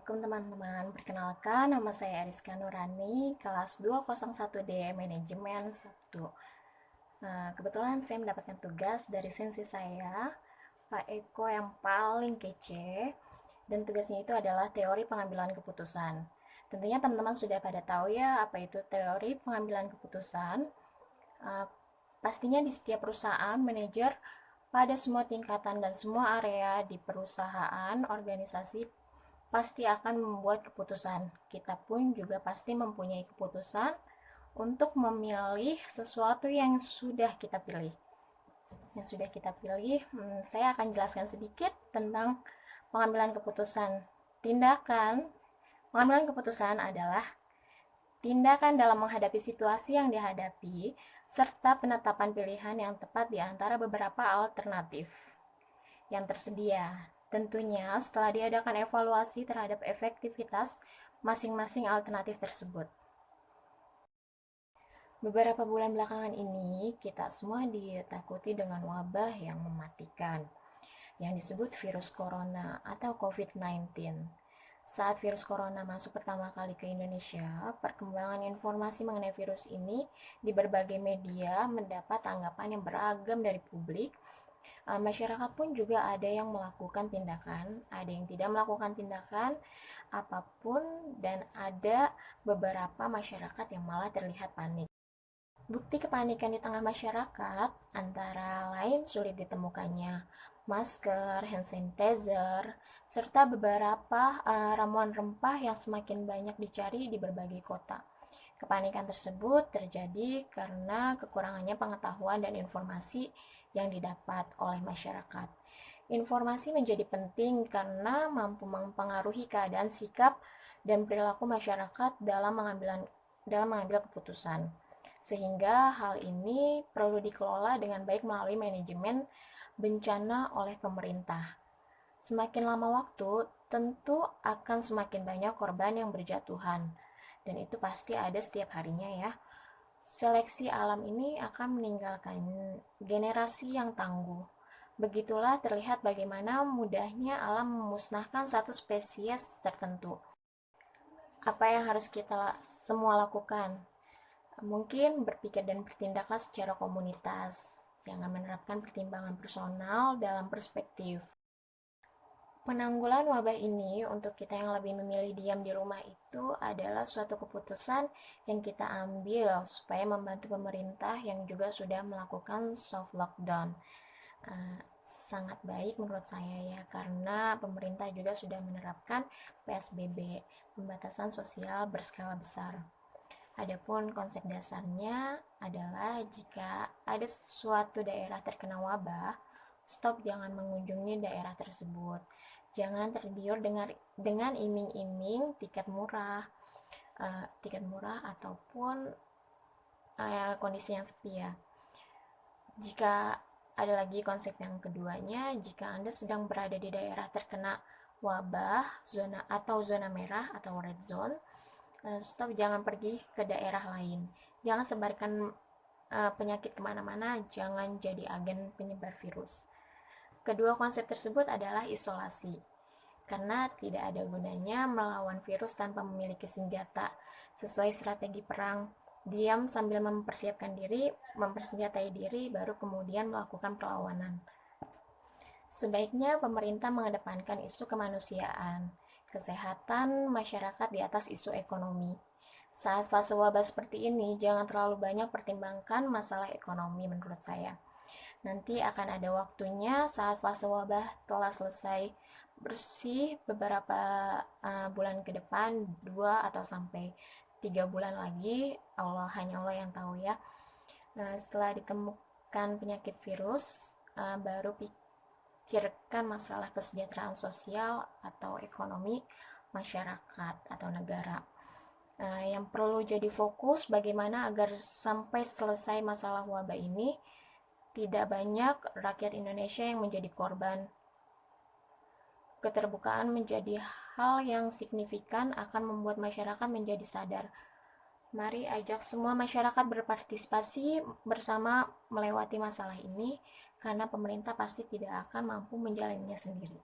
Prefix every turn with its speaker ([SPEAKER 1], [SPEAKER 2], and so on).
[SPEAKER 1] Assalamualaikum teman-teman, perkenalkan nama saya Ariska Nurani, kelas 201D Manajemen 1. Kebetulan saya mendapatkan tugas dari sensi saya, Pak Eko yang paling kece, dan tugasnya itu adalah teori pengambilan keputusan. Tentunya teman-teman sudah pada tahu ya apa itu teori pengambilan keputusan. Uh, Pastinya di setiap perusahaan, manajer pada semua tingkatan dan semua area di perusahaan, organisasi pasti akan membuat keputusan. Kita pun juga pasti mempunyai keputusan untuk memilih sesuatu yang sudah kita pilih. Saya akan jelaskan sedikit tentang pengambilan keputusan. Pengambilan keputusan adalah tindakan dalam menghadapi situasi yang dihadapi, serta penetapan pilihan yang tepat di antara beberapa alternatif yang tersedia. Tentunya setelah diadakan evaluasi terhadap efektivitas masing-masing alternatif tersebut. Beberapa bulan belakangan ini, kita semua ditakuti dengan wabah yang mematikan, yang disebut virus corona atau COVID-19. Saat virus corona masuk pertama kali ke Indonesia, perkembangan informasi mengenai virus ini di berbagai media mendapat tanggapan yang beragam dari publik. Masyarakat pun juga ada yang melakukan tindakan, ada yang tidak melakukan tindakan apapun, dan ada beberapa masyarakat yang malah terlihat panik. Bukti kepanikan di tengah masyarakat antara lain sulit ditemukannya masker, hand sanitizer, serta beberapa ramuan rempah yang semakin banyak dicari di berbagai kota. Kepanikan tersebut terjadi karena kekurangannya pengetahuan dan informasi yang didapat oleh masyarakat. Informasi menjadi penting karena mampu mempengaruhi keadaan, sikap, dan perilaku masyarakat dalam mengambil keputusan. Sehingga hal ini perlu dikelola dengan baik melalui manajemen bencana oleh pemerintah. Semakin lama waktu, tentu akan semakin banyak korban yang berjatuhan. Dan itu pasti ada setiap harinya ya. Seleksi alam ini akan meninggalkan generasi yang tangguh. Begitulah terlihat bagaimana mudahnya alam memusnahkan satu spesies tertentu. Apa yang harus kita semua lakukan? Mungkin berpikir dan bertindaklah secara komunitas. Jangan menerapkan pertimbangan personal dalam perspektif. Penanggulan wabah ini untuk kita yang lebih memilih diam di rumah itu adalah suatu keputusan yang kita ambil supaya membantu pemerintah yang juga sudah melakukan soft lockdown. Sangat baik menurut saya ya, karena pemerintah juga sudah menerapkan PSBB, pembatasan sosial berskala besar. Adapun konsep dasarnya adalah jika ada suatu daerah terkena wabah, stop, jangan mengunjungi daerah tersebut. Jangan tergiur dengan iming-iming tiket murah ataupun kondisi yang sepi ya. Jika ada lagi konsep yang keduanya, jika Anda sedang berada di daerah terkena wabah, zona merah atau red zone, stop, jangan pergi ke daerah lain. Jangan sebarkan penyakit kemana-mana, jangan jadi agen penyebar virus. Kedua konsep tersebut adalah isolasi, karena tidak ada gunanya melawan virus tanpa memiliki senjata. Sesuai strategi perang, diam sambil mempersenjatai diri, baru kemudian melakukan perlawanan. Sebaiknya pemerintah mengedepankan isu kemanusiaan, kesehatan masyarakat di atas isu ekonomi. Saat fase wabah seperti ini, jangan terlalu banyak pertimbangkan masalah ekonomi menurut saya. Nanti akan ada waktunya saat fase wabah telah selesai bersih beberapa bulan ke depan, 2 atau sampai 3 bulan lagi, hanya Allah yang tahu ya. Setelah ditemukan penyakit virus, baru pikirkan masalah kesejahteraan sosial atau ekonomi masyarakat atau negara. Yang perlu jadi fokus bagaimana agar sampai selesai masalah wabah ini tidak banyak rakyat Indonesia yang menjadi korban. Keterbukaan menjadi hal yang signifikan akan membuat masyarakat menjadi sadar. Mari ajak semua masyarakat berpartisipasi bersama melewati masalah ini, karena pemerintah pasti tidak akan mampu menjalaninya sendiri.